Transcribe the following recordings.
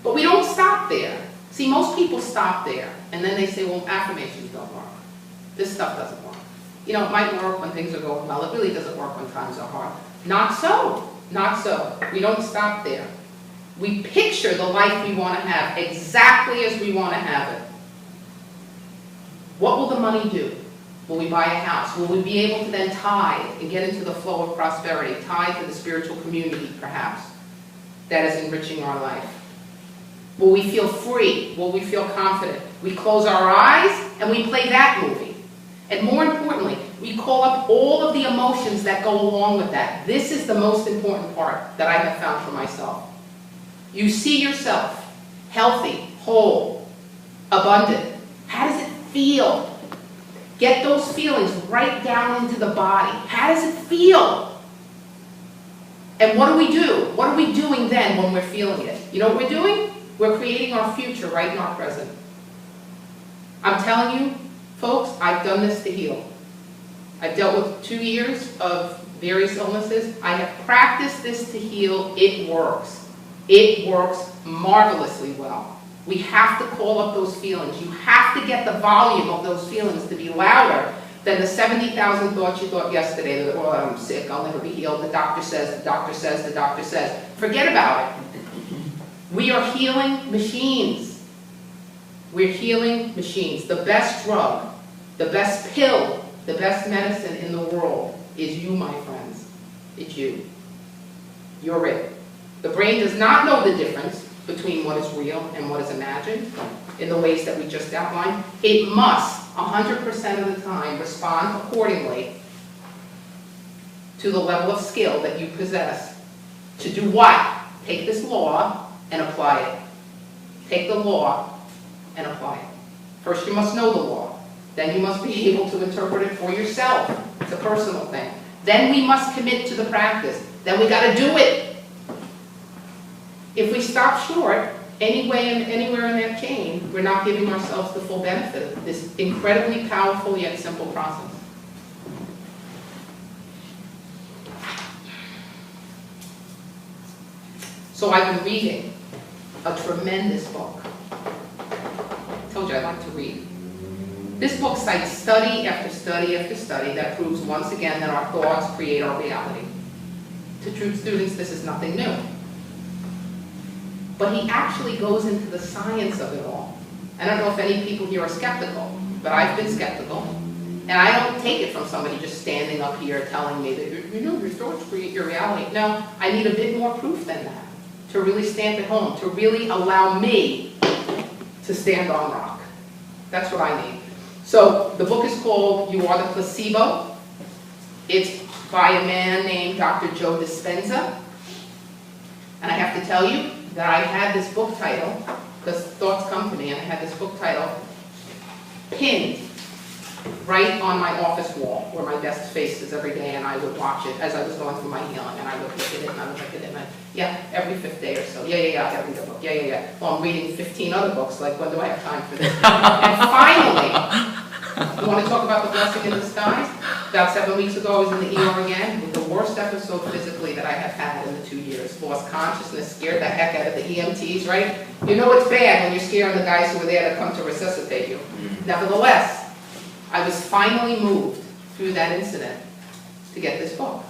But we don't stop there. See, most people stop there, and then they say, well, affirmations don't work. This stuff doesn't work. You know, it might work when things are going well. It really doesn't work when times are hard. Not so. Not so. We don't stop there. We picture the life we want to have exactly as we want to have it. What will the money do? Will we buy a house? Will we be able to then tithe and get into the flow of prosperity, tithe to the spiritual community, perhaps, that is enriching our life? Will we feel free? Will we feel confident? We close our eyes and we play that movie. And more importantly, we call up all of the emotions that go along with that. This is the most important part that I have found for myself. You see yourself healthy, whole, abundant. How does it feel? Get those feelings right down into the body. How does it feel? And what do we do? What are we doing then when we're feeling it? You know what we're doing? We're creating our future right in our present. I'm telling you, folks, I've done this to heal. I've dealt with 2 years of various illnesses. I have practiced this to heal. It works. It works marvelously well. We have to call up those feelings. You have to get the volume of those feelings to be louder than the 70,000 thoughts you thought yesterday that, oh, I'm sick, I'll never be healed, the doctor says, the doctor says, the doctor says. Forget about it. We are healing machines. We're healing machines. The best drug, the best pill, the best medicine in the world is you, my friends. It's you. You're it. The brain does not know the difference between what is real and what is imagined in the ways that we just outlined. It must, 100% of the time, respond accordingly to the level of skill that you possess. To do what? Take this law and apply it. Take the law and apply it. First, you must know the law. Then you must be able to interpret it for yourself. It's a personal thing. Then we must commit to the practice. Then we got to do it. If we stop short, anywhere in that chain, we're not giving ourselves the full benefit of this incredibly powerful yet simple process. So I've been reading a tremendous book. I told you I like to read. This book cites study after study after study that proves once again that our thoughts create our reality. To true students, this is nothing new. But he actually goes into the science of it all. I don't know if any people here are skeptical, but I've been skeptical. And I don't take it from somebody just standing up here telling me that, you know, your thoughts create your reality. No, I need a bit more proof than that to really stamp it home, to really allow me to stand on rock. That's what I need. So the book is called You Are the Placebo. It's by a man named Dr. Joe Dispenza. And I have to tell you that I had this book title, because thoughts come to me, and I had this book title pinned right on my office wall where my desk faces every day, and I would watch it as I was going through my healing, and I would look at it, and I would look at it, and every 5th day or so, I gotta read a book, Well, I'm reading 15 other books, like, when do I have time for this? And finally, you want to talk about the blessing in disguise? About 7 weeks ago, I was in the ER again with the worst episode physically that I have had in the 2 years. Lost consciousness, scared the heck out of the EMTs, right? You know it's bad when you're scaring the guys who are there to come to resuscitate you. Nevertheless, I was finally moved through that incident to get this book.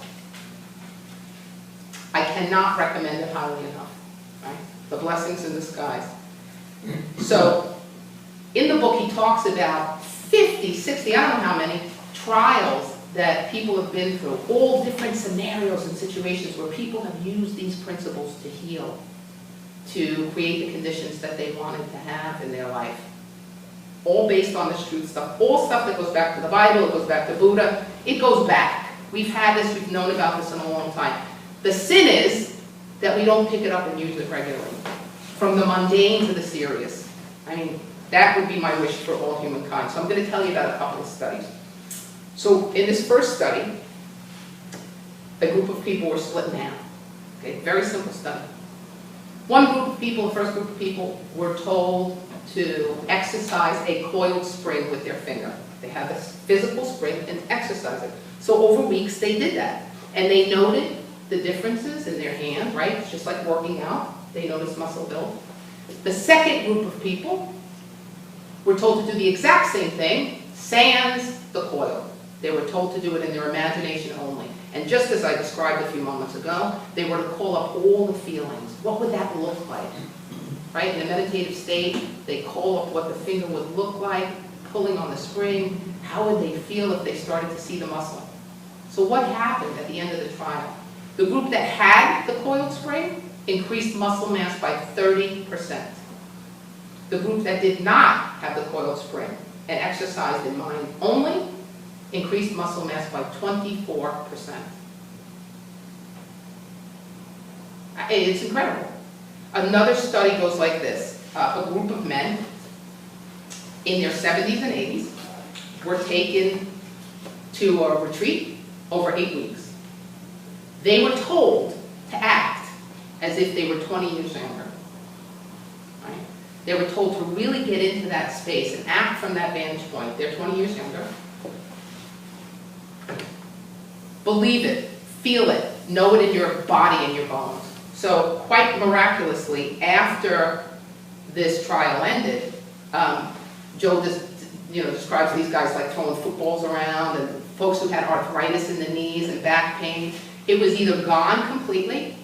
I cannot recommend it highly enough, right? The blessings in disguise. So, in the book he talks about 50, 60, I don't know how many, trials that people have been through, all different scenarios and situations where people have used these principles to heal, to create the conditions that they wanted to have in their life. All based on this truth stuff, all stuff that goes back to the Bible, it goes back to Buddha, it goes back. We've had this, we've known about this in a long time. The sin is that we don't pick it up and use it regularly. From the mundane to the serious. I mean, that would be my wish for all humankind. So I'm going to tell you about a couple of studies. So in this first study, a group of people were split down. Okay, very simple study. One group of people, the first group of people, were told to exercise a coiled spring with their finger. They have this physical spring and exercise it. So over weeks they did that. And they noted the differences in their hand, right? It's just like working out. They noticed muscle build. The second group of people were told to do the exact same thing, sans the coil. They were told to do it in their imagination only. And just as I described a few moments ago, they were to call up all the feelings. What would that look like? Right? In a meditative state, they call up what the finger would look like, pulling on the spring. How would they feel if they started to see the muscle? So what happened at the end of the trial? The group that had the coiled spring increased muscle mass by 30%. The group that did not have the coiled spring and exercised in mind only increased muscle mass by 24%. It's incredible. Another study goes like this. A group of men in their 70s and 80s were taken to a retreat over 8 weeks. They were told to act as if they were 20 years younger. Right? They were told to really get into that space and act from that vantage point. They're 20 years younger. Believe it, feel it, know it in your body and your bones. So quite miraculously, after this trial ended, Joe describes these guys like throwing footballs around, and folks who had arthritis in the knees and back pain. It was either gone completely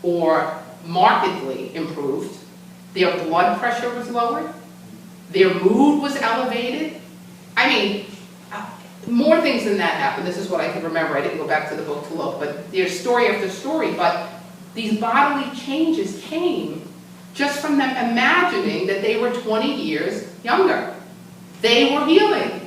or markedly improved. Their blood pressure was lowered. Their mood was elevated. I mean, more things than that happened. This is what I can remember. I didn't go back to the book to look, but there's story after story. But these bodily changes came just from them imagining that they were 20 years younger. They were healing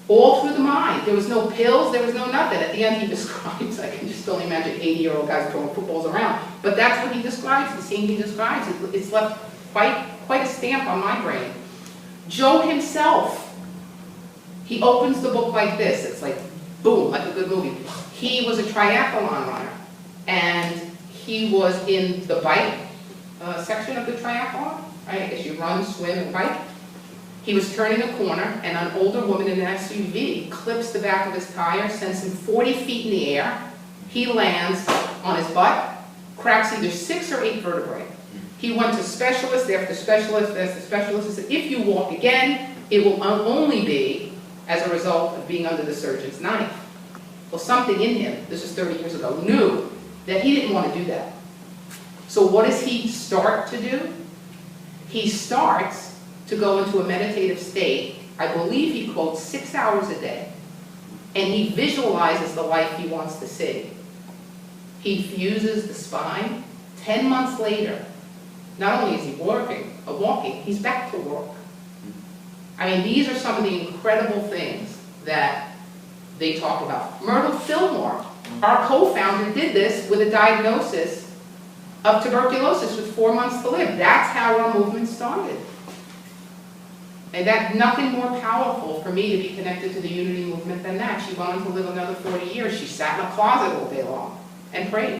all through the mind. There was no pills, there was no nothing. At the end he describes, I can just only imagine 80-year-old guys throwing footballs around. But that's what he describes, the scene he describes. It's left quite a stamp on my brain. Joe himself, he opens the book like this. It's like, boom, like a good movie. He was a triathlon runner, and he was in the bike section of the triathlon, right? I guess you run, swim, and bike. He was turning a corner, and an older woman in an SUV clips the back of his tire, sends him 40 feet in the air. He lands on his butt, cracks either 6 or 8 vertebrae. He went to specialist after specialist after specialist and said, if you walk again, it will only be as a result of being under the surgeon's knife. Well, something in him, this is 30 years ago, knew that he didn't want to do that. So what does he start to do? He starts to go into a meditative state. I believe he quotes 6 hours a day. And he visualizes the life he wants to see. He fuses the spine. 10 months later, not only is he walking, he's back to work. I mean, these are some of the incredible things that they talk about. Myrtle Fillmore, our co-founder, did this with a diagnosis of tuberculosis with 4 months to live. That's how our movement started. And that's nothing more powerful for me to be connected to the Unity movement than that. She went on to live another 40 years. She sat in a closet all day long and prayed.